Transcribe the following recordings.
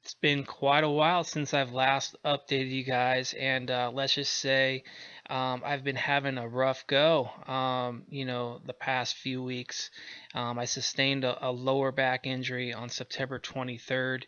It's been quite a while since I've last updated you guys, and let's just say I've been having a rough go. The past few weeks, I sustained a lower back injury on September 23rd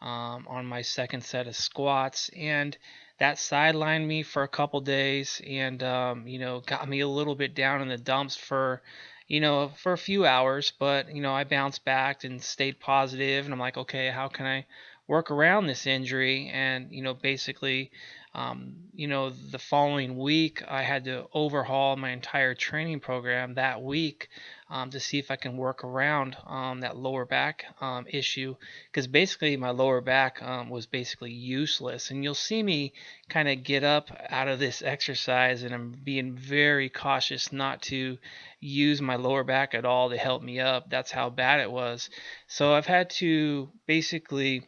on my second set of squats, and that sidelined me for a couple days, and got me a little bit down in the dumps for a few hours. But I bounced back and stayed positive, and I'm like, okay, how can I work around this injury? And basically, the following week I had to overhaul my entire training program that week, to see if I can work around that lower back issue, because basically my lower back was basically useless. And you'll see me kind of get up out of this exercise, and I'm being very cautious not to use my lower back at all to help me up. That's how bad it was. So I've had to basically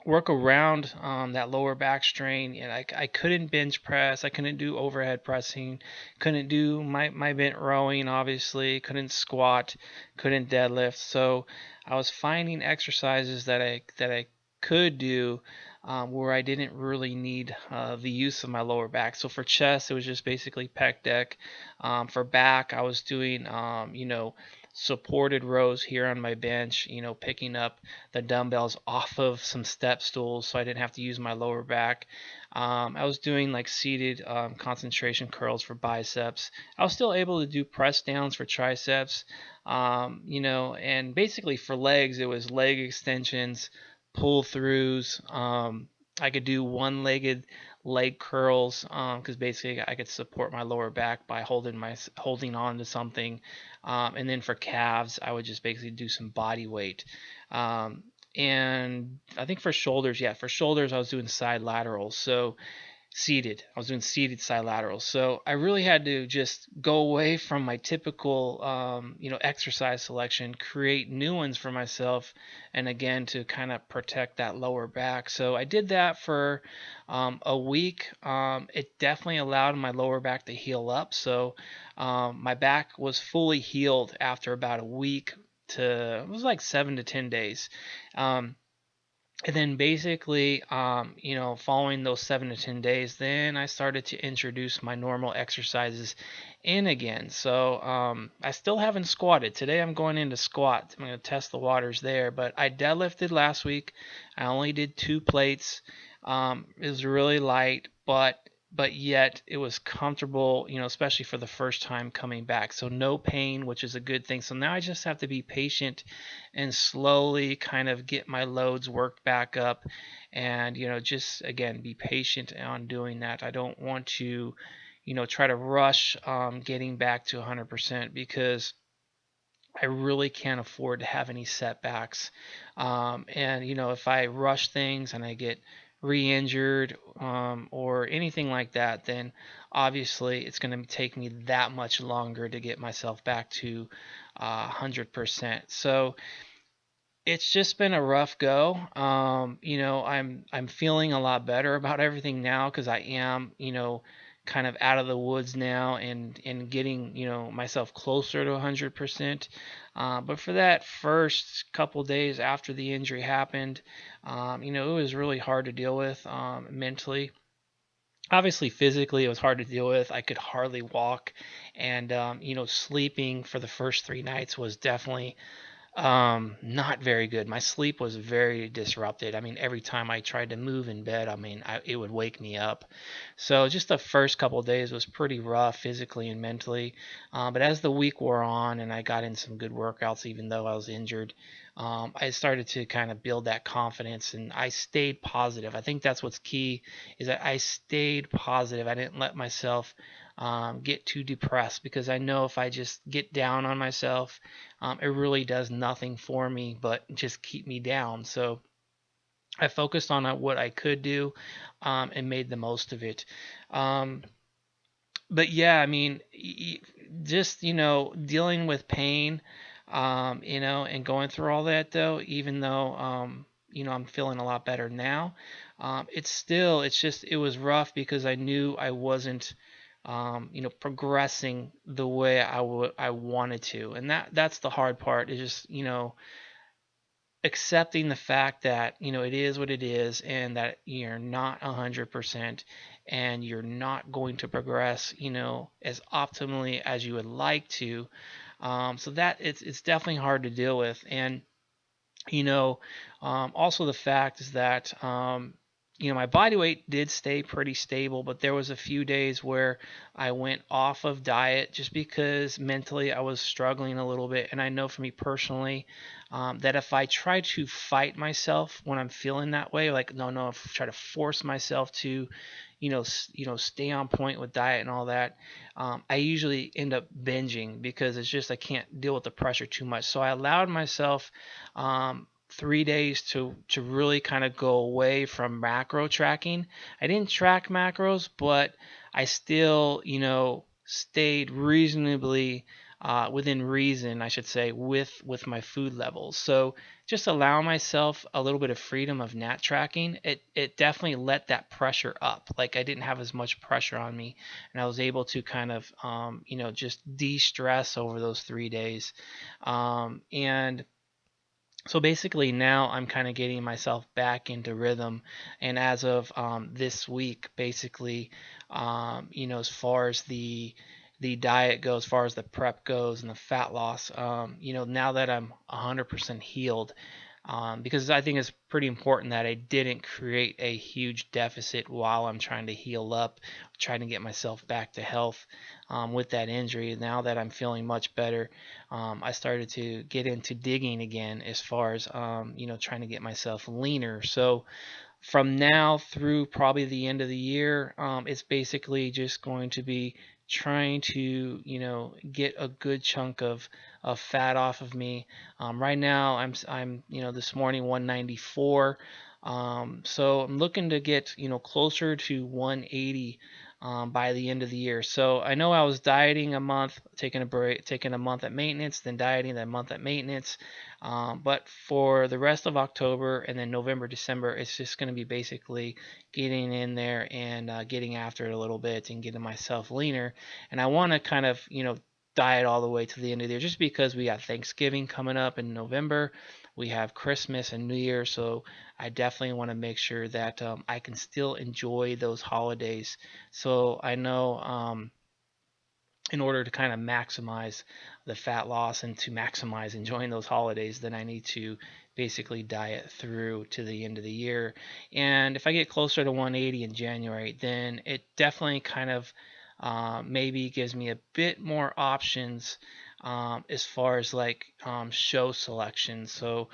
work around that lower back strain, and I couldn't bench press, I couldn't do overhead pressing, couldn't do my bent rowing, obviously couldn't squat, couldn't deadlift. So I was finding exercises that I could do, where I didn't really need the use of my lower back. So for chest, it was just basically pec deck. For back, I was doing supported rows here on my bench, picking up the dumbbells off of some step stools so I didn't have to use my lower back. I was doing like seated concentration curls for biceps. I was still able to do press downs for triceps, and basically for legs, it was leg extensions, pull throughs. I could do one-legged leg curls, because basically I could support my lower back by holding on to something. And then for calves, I would just basically do some body weight. And I think for shoulders, yeah, for shoulders I was doing side laterals. So seated. I was doing seated side laterals. So I really had to just go away from my typical, exercise selection, create new ones for myself, and again to kind of protect that lower back. So I did that for a week. It definitely allowed my lower back to heal up. So my back was fully healed after about a week to, it was like 7 to 10 days. Um, and then basically, following those 7 to 10 days, then I started to introduce my normal exercises in again. So I still haven't squatted. Today I'm going into squat. I'm going to test the waters there. But I deadlifted last week. I only did 2 plates. It was really light, but yet it was comfortable, especially for the first time coming back. So no pain, which is a good thing. So now I just have to be patient and slowly kind of get my loads worked back up, and just again be patient on doing that. I don't want to try to rush getting back to 100%, because I really can't afford to have any setbacks. And if I rush things and I get re-injured, or anything like that, then obviously it's going to take me that much longer to get myself back to 100%. So it's just been a rough go. I'm feeling a lot better about everything now, because I am, kind of out of the woods now, and getting, myself closer to 100%. But for that first couple days after the injury happened, it was really hard to deal with, mentally. Obviously, physically, it was hard to deal with. I could hardly walk, and sleeping for the first 3 nights was definitely not very good. My sleep was very disrupted. I mean, every time I tried to move in bed, it would wake me up. So just the first couple of days was pretty rough physically and mentally. But as the week wore on and I got in some good workouts, even though I was injured, I started to kind of build that confidence, and I stayed positive. I think that's what's key, is that I stayed positive. I didn't let myself get too depressed, because I know if I just get down on myself, it really does nothing for me but just keep me down. So I focused on what I could do, and made the most of it. Um, but yeah, I mean, just dealing with pain, and going through all that, though, even though I'm feeling a lot better now, it was rough, because I knew I wasn't progressing the way I wanted to. And that's the hard part, is just, accepting the fact that it is what it is, and that you're not 100%, and you're not going to progress as optimally as you would like to. So that it's definitely hard to deal with. And you know, also the fact is that my body weight did stay pretty stable, but there was a few days where I went off of diet just because mentally I was struggling a little bit. And I know for me personally, that if I try to fight myself when I'm feeling that way, like no, if I try to force myself to, stay on point with diet and all that, I usually end up binging because it's just I can't deal with the pressure too much. So I allowed myself 3 days to really kind of go away from macro tracking. I didn't track macros, but I still, stayed reasonably within reason, I should say, with my food levels. So just allow myself a little bit of freedom of nat tracking. It definitely let that pressure up. Like I didn't have as much pressure on me, and I was able to kind of, just de-stress over those 3 days. And so basically now I'm kind of getting myself back into rhythm. And as of this week, basically, as far as the diet goes, as far as the prep goes and the fat loss, now that I'm 100% healed, because I think it's pretty important that I didn't create a huge deficit while I'm trying to heal up, trying to get myself back to health with that injury. Now that I'm feeling much better, I started to get into digging again as far as trying to get myself leaner. So from now through probably the end of the year, it's basically just going to be trying to, get a good chunk of fat off of me. Right now, I'm, this morning 194. So I'm looking to get, closer to 180 by the end of the year. So I know I was dieting a month, taking a break, taking a month at maintenance, then dieting, then a month at maintenance. But for the rest of October and then November, December, it's just going to be basically getting in there and getting after it a little bit and getting myself leaner. And I want to kind of, diet all the way to the end of the year just because we got Thanksgiving coming up in November. We have Christmas and New Year. So I definitely want to make sure that I can still enjoy those holidays. So I know. In order to kind of maximize the fat loss and to maximize enjoying those holidays, then I need to basically diet through to the end of the year. And if I get closer to 180 in January, then it definitely kind of maybe gives me a bit more options as far as like show selection. So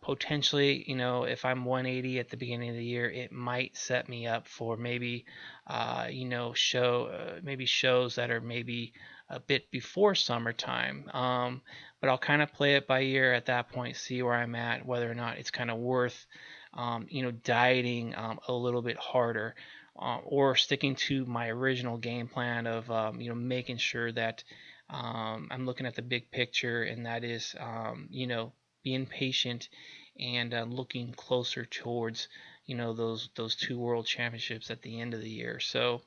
potentially, if I'm 180 at the beginning of the year, it might set me up for maybe maybe shows that are maybe a bit before summertime. But I'll kind of play it by ear at that point, see where I'm at, whether or not it's kind of worth, dieting a little bit harder, or sticking to my original game plan of, making sure that I'm looking at the big picture, and that is, being patient and looking closer towards those two world championships at the end of the year. So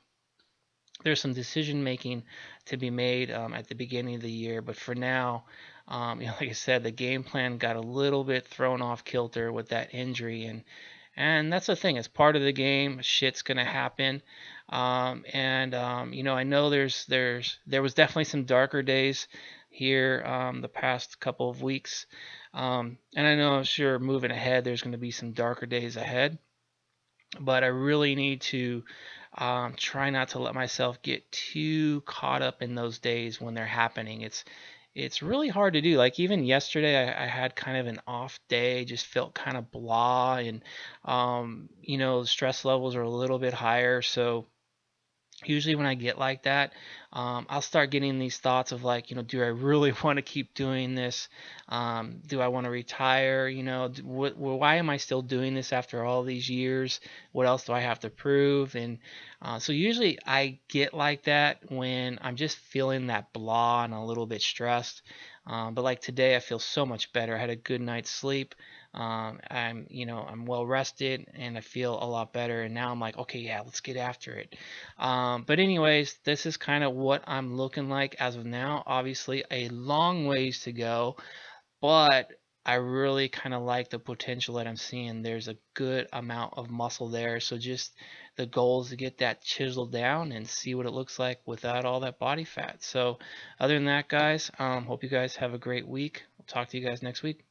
there's some decision making to be made at the beginning of the year, but for now, like I said, the game plan got a little bit thrown off kilter with that injury, and that's the thing. It's part of the game. Shit's gonna happen, and I know there was definitely some darker days here the past couple of weeks, and I know, sure, moving ahead, there's going to be some darker days ahead, but I really need to try not to let myself get too caught up in those days when they're happening. It's really hard to do. Like even yesterday, I had kind of an off day, just felt kind of blah, and the stress levels are a little bit higher. So usually when I get like that, I'll start getting these thoughts of like, do I really want to keep doing this? Do I want to retire? Why am I still doing this after all these years? What else do I have to prove? And so usually I get like that when I'm just feeling that blah and a little bit stressed. But like today, I feel so much better. I had a good night's sleep. I'm well rested and I feel a lot better. And now I'm like, okay, yeah, let's get after it. But anyways, this is kind of what I'm looking like as of now. Obviously, a long ways to go, but I really kind of like the potential that I'm seeing. There's a good amount of muscle there. So just the goal is to get that chiseled down and see what it looks like without all that body fat. So other than that, guys, hope you guys have a great week. I'll talk to you guys next week.